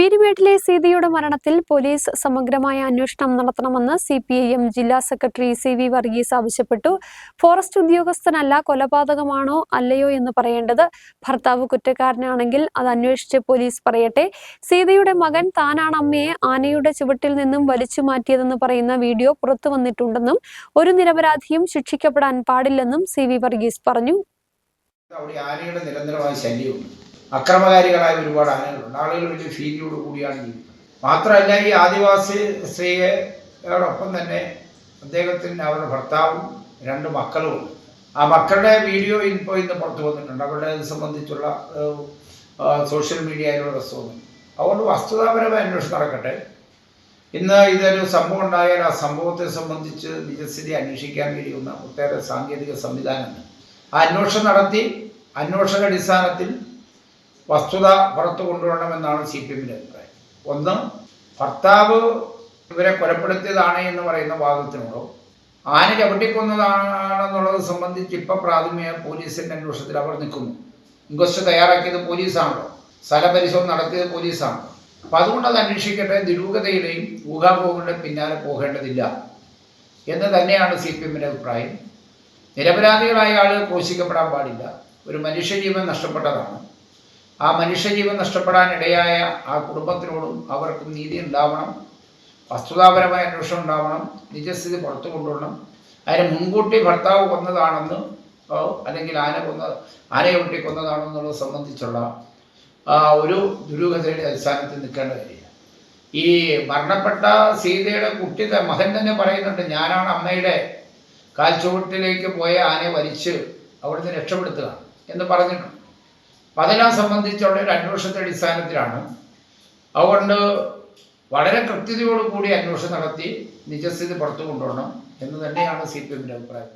പീരുമേട്ടിലെ സീതയുടെ മരണത്തിൽ പോലീസ് സമഗ്രമായ അന്വേഷണം നടത്തണമെന്ന് CPIM ജില്ലാ സെക്രട്ടറി CV വർഗീസ് ആവശ്യപ്പെട്ടു. ഫോറസ്റ്റ് ഉദ്യോഗസ്ഥനല്ല, കൊലപാതകമാണോ അല്ലയോ എന്ന് പറയേണ്ടത്. ഭർത്താവ് കുറ്റക്കാരനാണെങ്കിൽ അത് അന്വേഷിച്ച് പോലീസ് പറയട്ടെ. സീതയുടെ മകൻ താനാണ് അമ്മയെ ആനയുടെ ചുവട്ടിൽ നിന്നും വലിച്ചു മാറ്റിയതെന്ന് പറയുന്ന വീഡിയോ പുറത്തു വന്നിട്ടുണ്ടെന്നും ഒരു നിരപരാധിയും ശിക്ഷിക്കപ്പെടാൻ പാടില്ലെന്നും CV വർഗീസ് പറഞ്ഞു. ആനയുടെ നിരന്തരമായ ശല്യമുണ്ട്. അക്രമകാരികളായ ഒരുപാട് ആനകളുണ്ട്. ആളുകൾ വലിയ ഭീതിയോട് കൂടിയാണ് ജീവിക്കുന്നത്. മാത്രമല്ല, ഈ ആദിവാസി സ്ത്രീയോടൊപ്പം തന്നെ അദ്ദേഹത്തിന് അവരുടെ ഭർത്താവും 2 മക്കളുമുണ്ട്. ആ മക്കളുടെ വീഡിയോ ഇപ്പോൾ ഇന്ന് പുറത്തു വന്നിട്ടുണ്ട്. അവരുടെ ഇത് സംബന്ധിച്ചുള്ള സോഷ്യൽ മീഡിയയിലുള്ള പ്രശ്നവും. അതുകൊണ്ട് വസ്തുതാപരമായ അന്വേഷണം നടക്കട്ടെ. ഇന്ന് ഇതൊരു സംഭവം ഉണ്ടായാൽ ആ സംഭവത്തെ സംബന്ധിച്ച് നിജസ്ഥിതി അന്വേഷിക്കാൻ കഴിയുന്ന ഒട്ടേറെ സാങ്കേതിക സംവിധാനമുണ്ട്. ആ അന്വേഷണം നടത്തി അന്വേഷണ അടിസ്ഥാനത്തിൽ വസ്തുത പുറത്തു കൊണ്ടുവരണമെന്നാണ് CPIMന്റെ അഭിപ്രായം. ഒന്ന്, ഭർത്താവ് ഇവരെ കൊലപ്പെടുത്തിയതാണ് എന്ന് പറയുന്ന വാദത്തിനോടോ ആന ചവിട്ടിക്കൊന്നതാണെന്നുള്ളത് സംബന്ധിച്ച് ഇപ്പോൾ പ്രാഥമിക പോലീസിൻ്റെ അന്വേഷണത്തിൽ അവർ നിൽക്കുന്നു. ഇൻക്വസ്റ്റ് തയ്യാറാക്കിയത് പോലീസാണല്ലോ, സ്ഥലപരിശോധന നടത്തിയത് പോലീസാണ്. അപ്പം അതുകൊണ്ട് അത് അന്വേഷിക്കട്ടെ. ദുരൂഹതയുടെയും ഊഹാപോഹങ്ങളുടെ പിന്നാലെ പോകേണ്ടതില്ല എന്ന് തന്നെയാണ് CPIMന്റെ അഭിപ്രായം. നിരപരാധികളായ ആളുകൾ ക്രൂശിക്കപ്പെടാൻ പാടില്ല. ഒരു മനുഷ്യജീവൻ നഷ്ടപ്പെട്ടതാണ്. ആ മനുഷ്യജീവൻ നഷ്ടപ്പെടാനിടയായ ആ കുടുംബത്തിനോടും അവർക്കും നീതി ഉണ്ടാവണം, വസ്തുതാപരമായ അന്വേഷണം ഉണ്ടാവണം, നിജസ്ഥിതി പുറത്തു കൊണ്ടുവരണം. അതിന് മുൻകൂട്ടി ഭർത്താവ് കൊന്നതാണെന്ന് അല്ലെങ്കിൽ ആനയെ വെട്ടി കൊന്നതാണെന്നുള്ളത് സംബന്ധിച്ചുള്ള ഒരു ദുരൂഹതയുടെ അടിസ്ഥാനത്തിൽ നിൽക്കേണ്ട കാര്യമില്ല. ഈ മരണപ്പെട്ട സീതയുടെ മകൻ തന്നെ പറയുന്നുണ്ട്, ഞാനാണ് അമ്മയുടെ കാൽച്ചുവട്ടിലേക്ക് പോയ ആനയെ വലിച്ച് അവിടുന്ന് രക്ഷപ്പെടുത്തുക എന്ന് പറഞ്ഞിട്ടുണ്ട്. അപ്പം അതെല്ലാം സംബന്ധിച്ചുള്ള ഒരു അന്വേഷണത്തെ അടിസ്ഥാനത്തിലാണ്. അതുകൊണ്ട് വളരെ കൃത്യതയോടുകൂടി അന്വേഷണം നടത്തി നിജസ്ഥിതി പുറത്തു കൊണ്ടുവരണം എന്ന് തന്നെയാണ് CPIMന്റെ അഭിപ്രായം.